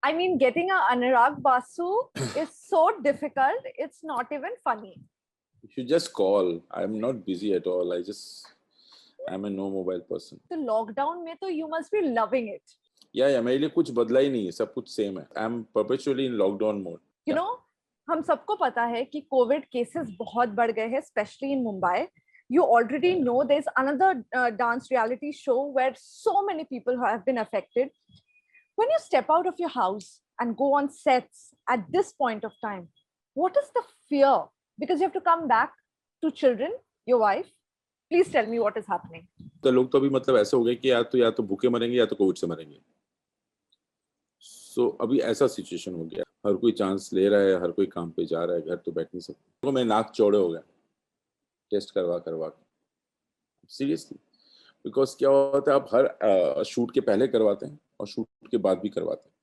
I mean, getting a Anurag Basu is so difficult. It's not even funny. You should just call. I'm not busy at all. I'm a no mobile person. तो lockdown में तो you must be loving it. या मेरे लिए कुछ बदला ही नहीं है, सब कुछ सेम है. I am perpetually in lockdown mode. You know, हम सबको पता है कि कोविड केसेस बहुत बढ़ गए हैं, specially in Mumbai. You already know there's another dance reality show where so many people have been affected. When you step out of your house and go on sets at this point of time, what is the fear? Because you have to come back to children, your wife. Please tell me what is happening. तो लोग तो अभी मतलब ऐसे हो गए कि या तो भूखे मरेंगे या तो कोविड से मरेंगे. सो अभी ऐसा सिचुएशन हो गया. हर कोई चांस ले रहा है, हर कोई काम पे जा रहा है, घर तो बैठ नहीं सकते. तो मैं नाक चौड़े हो गया टेस्ट करवा के. सीरियसली. बिकॉज क्या होता है, आप हर शूट के पहले करवाते हैं और शूट के बाद भी करवाते हैं.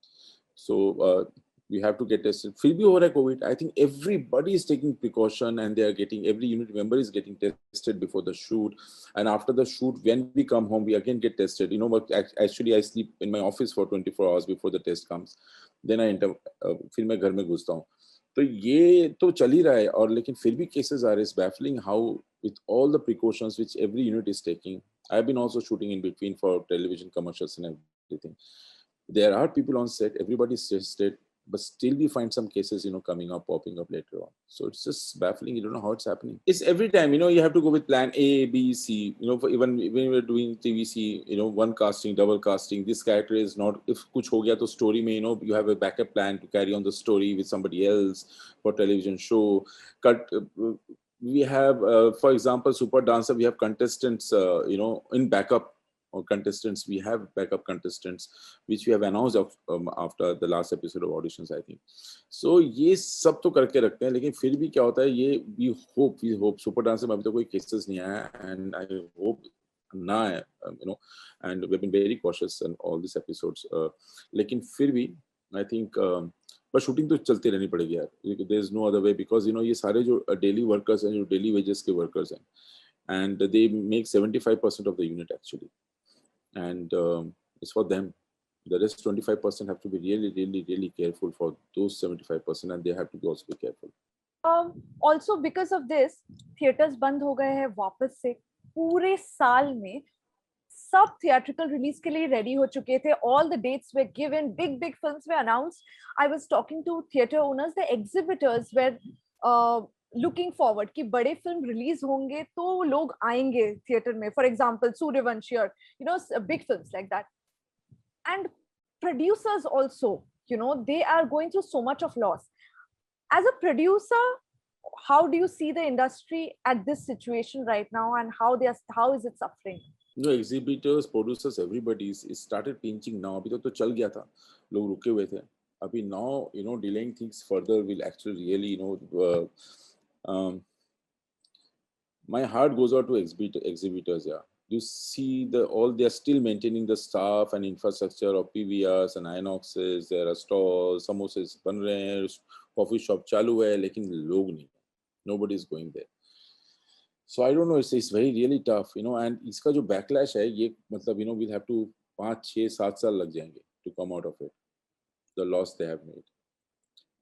सो you have to get tested. फिर भी हो रहा है Covid. I think everybody is taking precaution and they are getting, every unit member is getting tested before the shoot, and after the shoot when we come home we again get tested. You know what, actually I sleep in my office for 24 hours before the test comes, then I enter. फिर मैं घर में घुसता हूँ. तो ये तो चल ही रहा है. और लेकिन फिर भी cases are, is baffling how with all the precautions which every unit is taking. I've been also shooting in between for television commercials and everything. There are people on set, everybody is tested, but still we find some cases, you know, coming up, popping up later on. So it's just baffling. You don't know how it's happening. It's every time, you know, you have to go with plan A, B, C, you know, for even when we're doing TVC, you know, one casting, double casting, this character is not, if kuch ho gaya to story mein, you know, you have a backup plan to carry on the story with somebody else for television show. We have, for example, Super Dancer, we have contestants, you know, in backup. Or contestants, we have backup contestants which we have announced after the last episode of auditions, I think. So ये सब तो करके रखते हैं, लेकिन फिर भी क्या होता है, ये we hope Super Dancer में अभी तो कोई cases नहीं आया, and I hope ना आए, you know, and we've been very cautious in all these episodes. लेकिन फिर भी I think पर शूटिंग तो चलती रहनी पड़ेगी यार. There is no other way, because you know ये सारे जो daily workers हैं, जो daily wages के workers हैं, and they make 75% of the unit actually. And it's for them. The rest 25% have to be really careful for those 75%, and they have to be also be careful. Also because of this, theaters बंद हो गए हैं वापस से. पूरे साल में सब theatrical release के लिए ready हो चुके थे. All the dates were given. Big films were announced. I was talking to theater owners. The exhibitors were looking forward कि बड़े फिल्म रिलीज होंगे तो लोग आएंगे थिएटर में. फॉर एग्जांपल सूर्यवंशी, और you know, big films like that. And producers also, you know, they are going through so much of loss. As a producer, how do you see the industry at this situation right now, and how is it suffering? No, exhibitors, producers, everybody is started pinching now. अभी तो चल गया था, लोग रुके हुए थे. अभी now, you know, delaying things further will actually really, you know, my heart goes out to exhibitors. Yeah, you see they are still maintaining the staff and infrastructure of PVRs and Inoxes. There are stalls, samosas ban rahe hain, coffee shop chalu hai, lekin log nahi, nobody is going there. So I don't know, it's very really tough, you know. And iska jo backlash hai, ye matlab, you know, we'll have to 5, 6, 7 saal lag jayenge to come out of it, the loss they have made.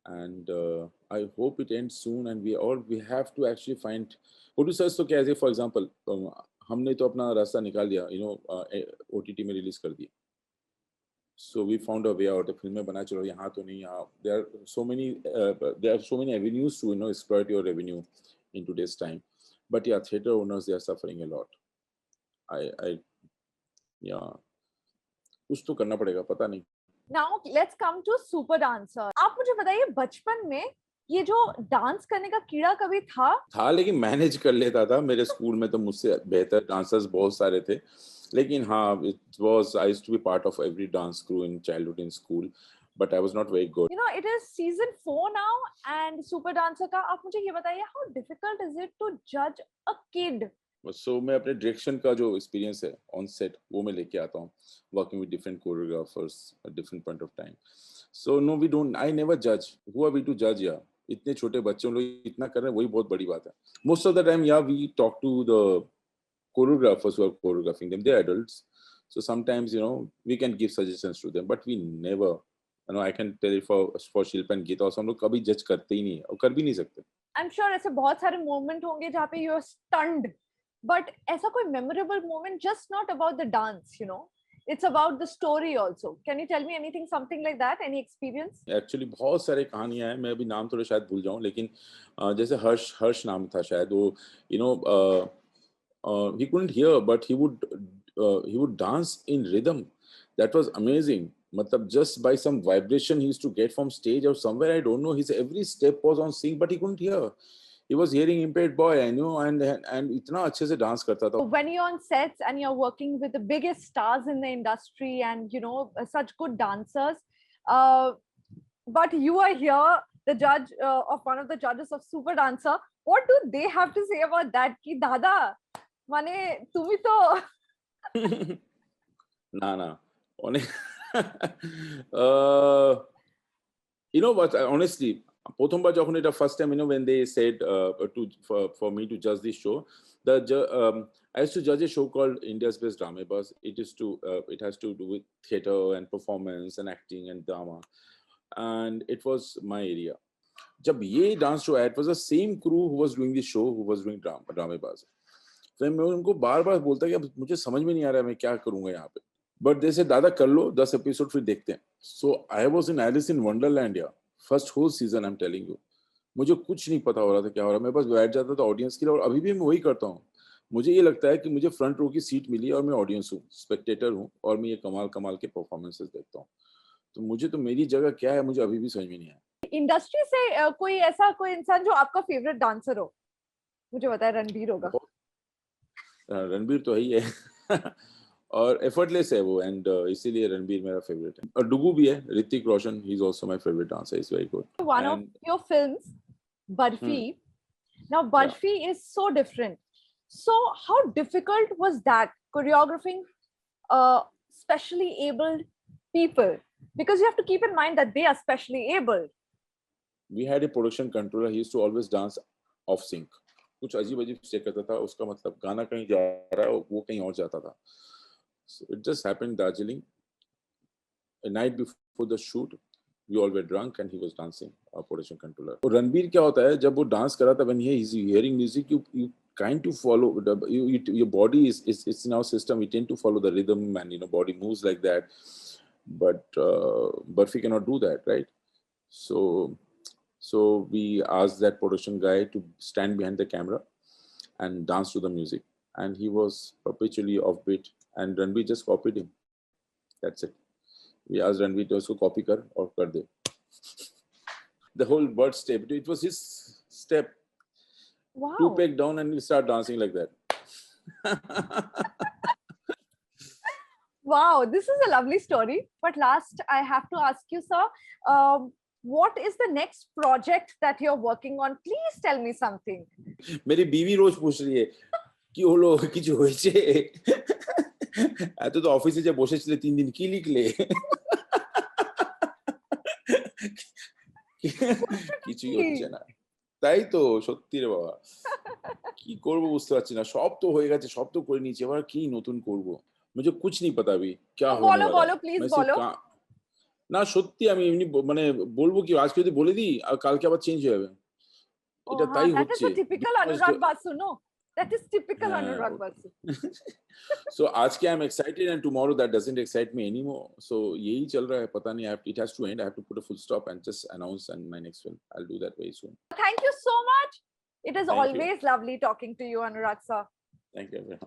And I hope it ends soon, and we have to actually find producers. तो क्या है, for example, हमने तो अपना रास्ता निकाल दिया, you know, OTT में रिलीज कर दिया. So we found a way out. फिल्में बना, चलो यहाँ तो नहीं, यहाँ there are so many avenues to, you know, exploit your revenue in today's time. But yeah, theater owners, they are suffering a lot. Yeah, कुछ तो करना पड़ेगा, पता नहीं. Now let's come to Super Dancer. आप मुझे बताइए, बचपन में ये जो डांस करने का कीड़ा कभी था, लेकिन मैनेज कर लेता था. मेरे स्कूल में तो मुझसे बेहतर डांसर्स बहुत सारे थे, लेकिन हाँ, it was, I used to be part of every dance crew in childhood in school, but I was not very good. You know, it is season 4 now, and Super Dancer का आप मुझे ये बताइए, how difficult is it to judge a kid? So मैं अपने direction का जो experience है ऑन सेट, वो मैं लेके आता हूँ, working with different choreographers at different point of time. So no, we don't, I never जज. हु आर वी टू जज? या इतने छोटे बच्चे लोग इतना कर रहे हैं, वही बहुत बड़ी बात है. मोस्ट ऑफ द टाइम, या we talk to the choreographers who are choreographing them. They're adults, so sometimes, you know, we can give suggestions to them, but we never know I can tell it for Shilpa and Geeta also, हम लोग कभी जज करते ही नहीं है और कर भी नहीं सकते. I'm sure ऐसे बहुत सारे मोमेंट होंगे जहाँ पे you're stunned, but ऐसा कोई memorable moment, just not about the dance, you know, it's about the story also. Can you tell me anything, something like that, any experience? Actually बहुत सारे कहानियां हैं, मैं अभी नाम थोड़े शायद भूल जाऊं, लेकिन जैसे हर्ष नाम था शायद, वो you know he couldn't hear but he would dance in rhythm. That was amazing. Matlab just by some vibration he used to get from stage or somewhere, I don't know, his every step was on sync but he couldn't hear. He was hearing impaired boy, I know, and इतना अच्छे से dance करता था. When you're on sets and you're working with the biggest stars in the industry and you know such good dancers, but you are here, the judge of one of the judges of Super Dancer, what do they have to say about that? Ki dada mane tumi to না you know what, honestly, প্রথমবার যখন এটা first time, you know, when they said for me to judge this show, I used to judge a show called India's Best Dramebaz. It has to do with theater and performance and acting and drama, and it was my area. जब ये dance show आया, it was the same crew who was doing this show, who was doing Dramebaz. तो मैं उनको बार-बार बोलता कि अब मुझे समझ में नहीं आ रहा है मैं क्या करूंगा यहाँ पे, बट दे से दादा कर लो 10 एपिसोड फिर देखते हैं. So I was in Alice in Wonderland, या first whole season, I am telling you, मुझे कुछ नहीं पता हो रहा था क्या हो रहा है. मेरे पास बैठ जाता था ऑडियंस के लिए, और अभी भी मैं वही करता हूँ. मुझे ये लगता है कि मुझे फ्रंट रो की सीट मिली और मैं ऑडियंस हूँ, स्पेक्टेटर हूँ, और मैं ये कमाल के परफॉर्मेंसेस देखता हूँ. तो मुझे तो मेरी जगह क्या है मुझे अभी भी समझ में नहीं आया. इंडस्ट्री से कोई ऐसा कोई इंसान जो आपका फेवरेट डांसर हो, मुझे बताया रणबीर होगा. रणबीर तो ही है और एफर्टलेस है वो, एंड इसीलिए रणबीर मेरा फेवरेट है. और डुगू भी है, Hrithik Roshan, he is also my favourite dancer, is very good. One of your films, Barfi. Now Barfi is so different. So how difficult was that choreographing specially abled people? Because you have to keep in mind that they are specially abled. We had a production controller, he used to always dance off sync. कुछ अजीब step करता था, उसका मतलब गाना कहीं जा रहा है वो कहीं और जाता था. So it just happened Darjeeling. A night before the shoot, we all were drunk and he was dancing, our production controller. और रणबीर क्या होता है, जब वो डांस कर रहा था, when he is hearing music, you kind to follow your body is in our system, we tend to follow the rhythm, and you know body moves like that. But Barfi cannot do that, right? So we asked that production guy to stand behind the camera and dance to the music, and he was perpetually offbeat, and Ranveer just copied him. That's it. We asked Ranveer to also copy kar aur kar de. The whole bird step, it was his step. Wow. 2 peg down and he start dancing like that. Wow, this is a lovely story. But last, I have to ask you, sir, what is the next project that you're working on? Please tell me something. मेरी बीवी रोज पूछ रही है কি হলো কিছু হয়েছে এত তো অফিসে যে বসেছিলে 3 দিন কি লিখলে কিছুই হচ্ছে না. তাই তো সত্যি রে বাবা, কি করব বুঝতে পারছি না. সব তো হয়ে গেছে, সব তো করে নিয়েছি, এবার কি নতুন করব मुझे कुछ नहीं पता अभी क्या होने वाला है. बोलो प्लीज बोलो. না সত্যি আমি এমনি মানে বলবো কি, আজকে যদি বলে দিই আর কালকে আবার চেঞ্জ হয়ে যাবে. এটা তাই হচ্ছে. That is the typical Anurag Basu, no? That is typical Anurag Basu. So आज के I'm excited and tomorrow that doesn't excite me anymore. So यही चल रहा है, पता नहीं, it has to end. I have to put a full stop and just announce and my next film. I'll do that very soon. Thank you so much. It is always lovely talking to you, Anurag sir. Thank you.